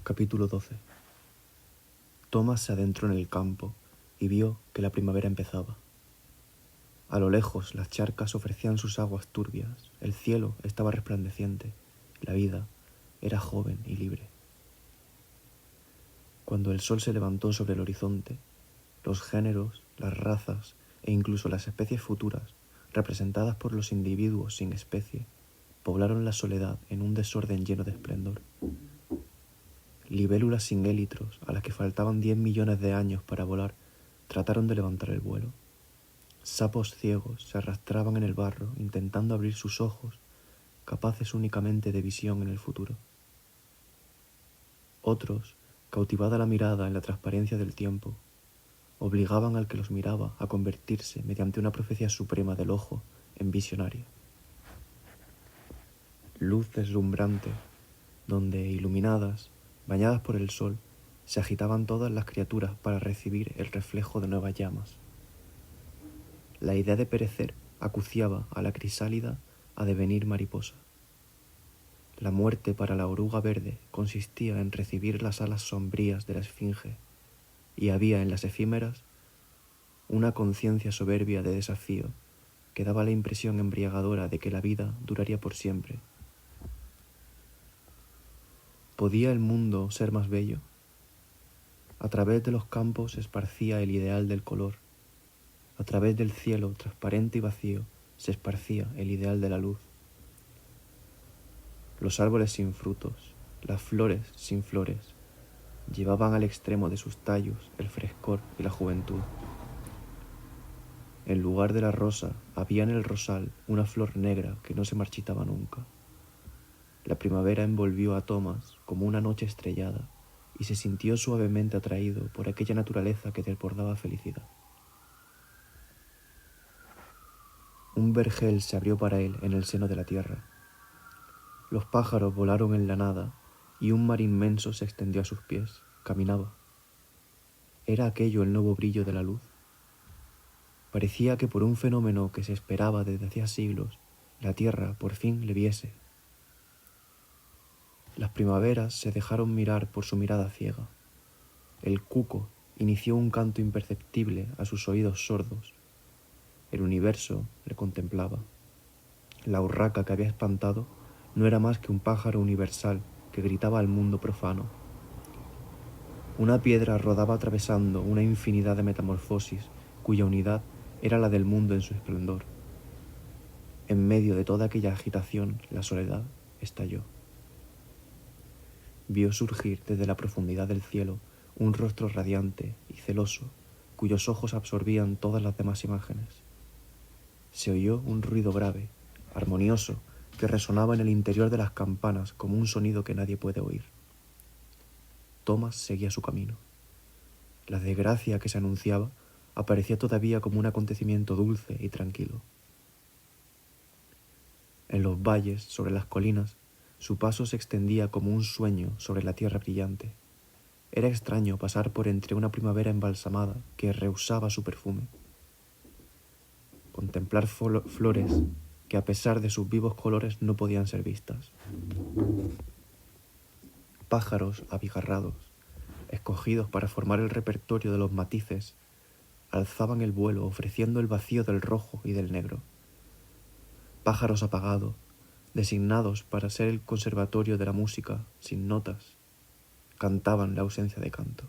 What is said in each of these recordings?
Capítulo 12. Thomas se adentró en el campo y vio que la primavera empezaba. A lo lejos las charcas ofrecían sus aguas turbias, el cielo estaba resplandeciente, la vida era joven y libre. Cuando el sol se levantó sobre el horizonte, los géneros, las razas e incluso las especies futuras, representadas por los individuos sin especie, poblaron la soledad en un desorden lleno de esplendor. Libélulas sin élitros, a las que faltaban 10 millones de años para volar, trataron de levantar el vuelo. Sapos ciegos se arrastraban en el barro, intentando abrir sus ojos, capaces únicamente de visión en el futuro. Otros, cautivada la mirada en la transparencia del tiempo, obligaban al que los miraba a convertirse, mediante una profecía suprema del ojo, en visionario. Luz deslumbrante, donde, iluminadas, bañadas por el sol, se agitaban todas las criaturas para recibir el reflejo de nuevas llamas. La idea de perecer acuciaba a la crisálida a devenir mariposa. La muerte para la oruga verde consistía en recibir las alas sombrías de la esfinge, y había en las efímeras una conciencia soberbia de desafío que daba la impresión embriagadora de que la vida duraría por siempre. ¿Podía el mundo ser más bello? A través de los campos se esparcía el ideal del color. A través del cielo transparente y vacío se esparcía el ideal de la luz. Los árboles sin frutos, las flores sin flores, llevaban al extremo de sus tallos el frescor y la juventud. En lugar de la rosa había en el rosal una flor negra que no se marchitaba nunca. La primavera envolvió a Thomas como una noche estrellada y se sintió suavemente atraído por aquella naturaleza que desbordaba felicidad. Un vergel se abrió para él en el seno de la tierra. Los pájaros volaron en la nada y un mar inmenso se extendió a sus pies. Caminaba. ¿Era aquello el nuevo brillo de la luz? Parecía que por un fenómeno que se esperaba desde hacía siglos, la tierra por fin le viese. Las primaveras se dejaron mirar por su mirada ciega. El cuco inició un canto imperceptible a sus oídos sordos. El universo le contemplaba. La urraca que había espantado no era más que un pájaro universal que gritaba al mundo profano. Una piedra rodaba atravesando una infinidad de metamorfosis cuya unidad era la del mundo en su esplendor. En medio de toda aquella agitación, la soledad estalló. Vio surgir desde la profundidad del cielo un rostro radiante y celoso, cuyos ojos absorbían todas las demás imágenes. Se oyó un ruido grave, armonioso, que resonaba en el interior de las campanas como un sonido que nadie puede oír. Thomas seguía su camino. La desgracia que se anunciaba aparecía todavía como un acontecimiento dulce y tranquilo. En los valles, sobre las colinas, su paso se extendía como un sueño sobre la tierra brillante. Era extraño pasar por entre una primavera embalsamada que rehusaba su perfume. Contemplar flores que a pesar de sus vivos colores no podían ser vistas. Pájaros abigarrados, escogidos para formar el repertorio de los matices, alzaban el vuelo ofreciendo el vacío del rojo y del negro. Pájaros apagados, designados para ser el conservatorio de la música sin notas, cantaban la ausencia de canto.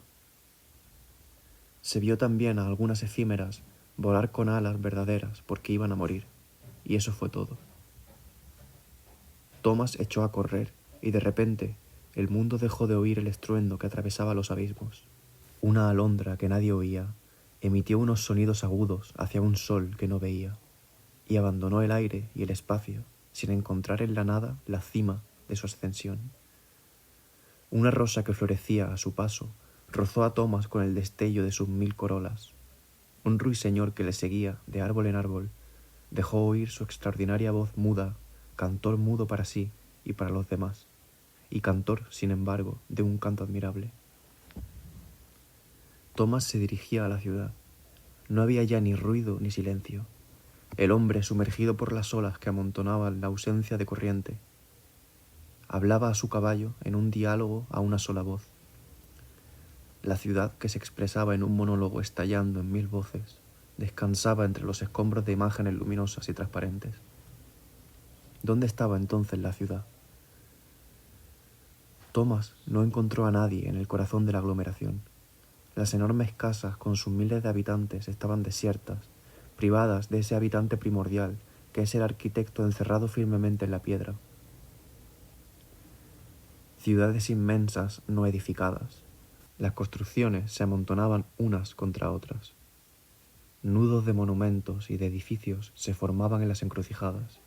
Se vio también a algunas efímeras volar con alas verdaderas porque iban a morir, y eso fue todo. Thomas echó a correr y de repente el mundo dejó de oír el estruendo que atravesaba los abismos. Una alondra que nadie oía emitió unos sonidos agudos hacia un sol que no veía, y abandonó el aire y el espacio sin encontrar en la nada la cima de su ascensión. Una rosa que florecía a su paso rozó a Thomas con el destello de sus 1000 corolas. Un ruiseñor que le seguía de árbol en árbol dejó oír su extraordinaria voz muda, cantor mudo para sí y para los demás, y cantor, sin embargo, de un canto admirable. Thomas se dirigía a la ciudad. No había ya ni ruido ni silencio. El hombre sumergido por las olas que amontonaban la ausencia de corriente. hablaba a su caballo en un diálogo a una sola voz. La ciudad, que se expresaba en un monólogo estallando en 1000 voces, descansaba entre los escombros de imágenes luminosas y transparentes. ¿Dónde estaba entonces la ciudad? Thomas no encontró a nadie en el corazón de la aglomeración. Las enormes casas con sus miles de habitantes estaban desiertas, privadas de ese habitante primordial que es el arquitecto encerrado firmemente en la piedra. Ciudades inmensas no edificadas. Las construcciones se amontonaban unas contra otras. Nudos de monumentos y de edificios se formaban en las encrucijadas.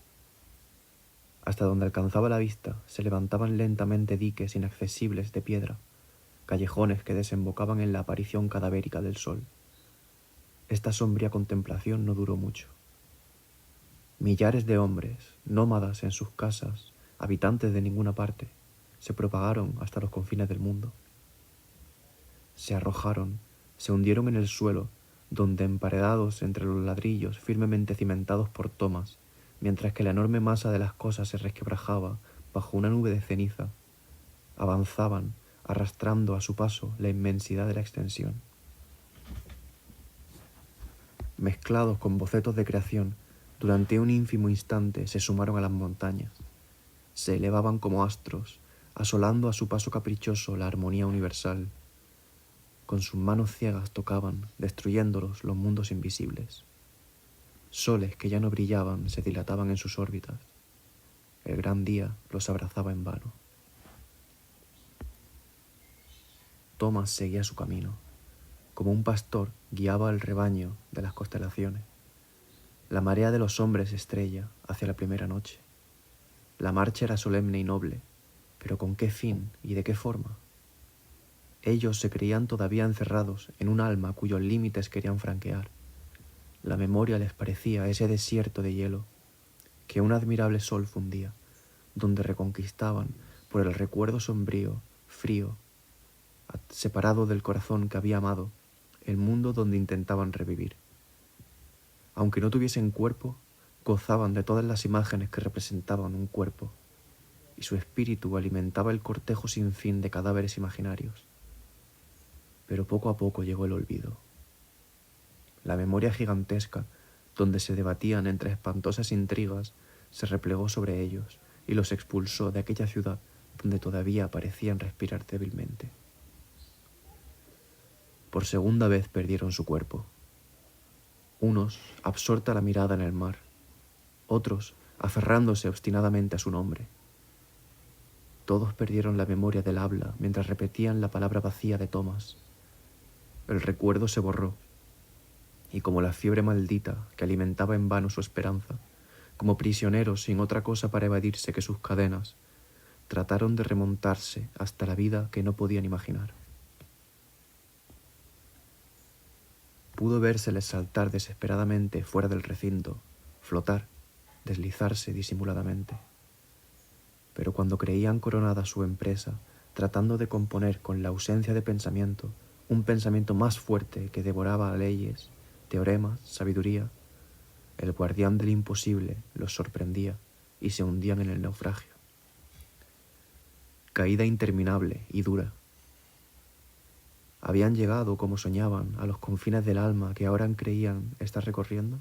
Hasta donde alcanzaba la vista se levantaban lentamente diques inaccesibles de piedra, callejones que desembocaban en la aparición cadavérica del sol. Esta sombría contemplación no duró mucho. Millares de hombres, nómadas en sus casas, habitantes de ninguna parte, se propagaron hasta los confines del mundo. Se arrojaron, se hundieron en el suelo, donde emparedados entre los ladrillos firmemente cimentados por Thomas, mientras que la enorme masa de las cosas se resquebrajaba bajo una nube de ceniza, avanzaban, arrastrando a su paso la inmensidad de la extensión. Mezclados con bocetos de creación, durante un ínfimo instante se sumaron a las montañas. Se elevaban como astros, asolando a su paso caprichoso la armonía universal. Con sus manos ciegas tocaban, destruyéndolos, los mundos invisibles. Soles que ya no brillaban se dilataban en sus órbitas. El gran día los abrazaba en vano. Thomas seguía su camino. Como un pastor guiaba al rebaño de las constelaciones. La marea de los hombres estrella hacia la primera noche. La marcha era solemne y noble, pero ¿con qué fin y de qué forma? Ellos se creían todavía encerrados en un alma cuyos límites querían franquear. La memoria les parecía ese desierto de hielo que un admirable sol fundía, donde reconquistaban por el recuerdo sombrío, frío, separado del corazón que había amado, el mundo donde intentaban revivir. Aunque no tuviesen cuerpo, gozaban de todas las imágenes que representaban un cuerpo, y su espíritu alimentaba el cortejo sin fin de cadáveres imaginarios. Pero poco a poco llegó el olvido. La memoria gigantesca, donde se debatían entre espantosas intrigas, se replegó sobre ellos y los expulsó de aquella ciudad donde todavía parecían respirar débilmente. Por segunda vez perdieron su cuerpo. Unos, absorta la mirada en el mar, otros, aferrándose obstinadamente a su nombre. Todos perdieron la memoria del habla mientras repetían la palabra vacía de Thomas. El recuerdo se borró, y como la fiebre maldita que alimentaba en vano su esperanza, como prisioneros sin otra cosa para evadirse que sus cadenas, trataron de remontarse hasta la vida que no podían imaginar. Pudo vérseles saltar desesperadamente fuera del recinto, flotar, deslizarse disimuladamente. Pero cuando creían coronada su empresa, tratando de componer con la ausencia de pensamiento, un pensamiento más fuerte que devoraba leyes, teoremas, sabiduría, el guardián del imposible los sorprendía y se hundían en el naufragio. Caída interminable y dura. ¿Habían llegado, como soñaban, a los confines del alma que ahora creían estar recorriendo?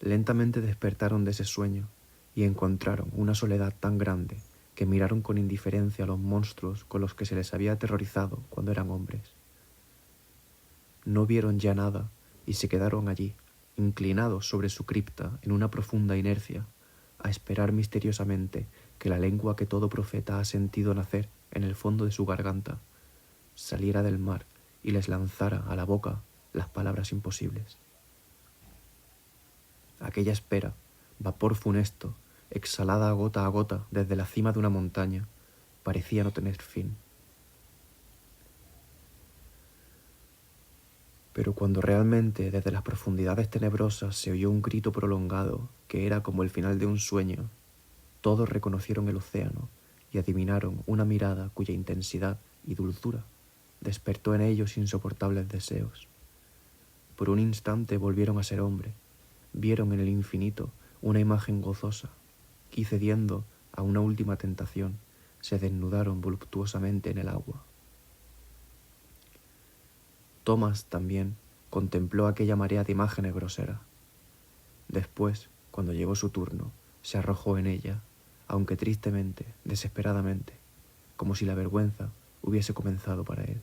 Lentamente despertaron de ese sueño y encontraron una soledad tan grande que miraron con indiferencia a los monstruos con los que se les había aterrorizado cuando eran hombres. No vieron ya nada y se quedaron allí, inclinados sobre su cripta en una profunda inercia, a esperar misteriosamente que la lengua que todo profeta ha sentido nacer en el fondo de su garganta saliera del mar y les lanzara a la boca las palabras imposibles. Aquella espera, vapor funesto, exhalada a gota desde la cima de una montaña, parecía no tener fin. Pero cuando realmente desde las profundidades tenebrosas se oyó un grito prolongado que era como el final de un sueño, todos reconocieron el océano y adivinaron una mirada cuya intensidad y dulzura despertó en ellos insoportables deseos. Por un instante volvieron a ser hombre, vieron en el infinito una imagen gozosa, y cediendo a una última tentación, se desnudaron voluptuosamente en el agua. Tomás también contempló aquella marea de imágenes groseras. Después, cuando llegó su turno, se arrojó en ella, aunque tristemente, desesperadamente, como si la vergüenza hubiese comenzado para él.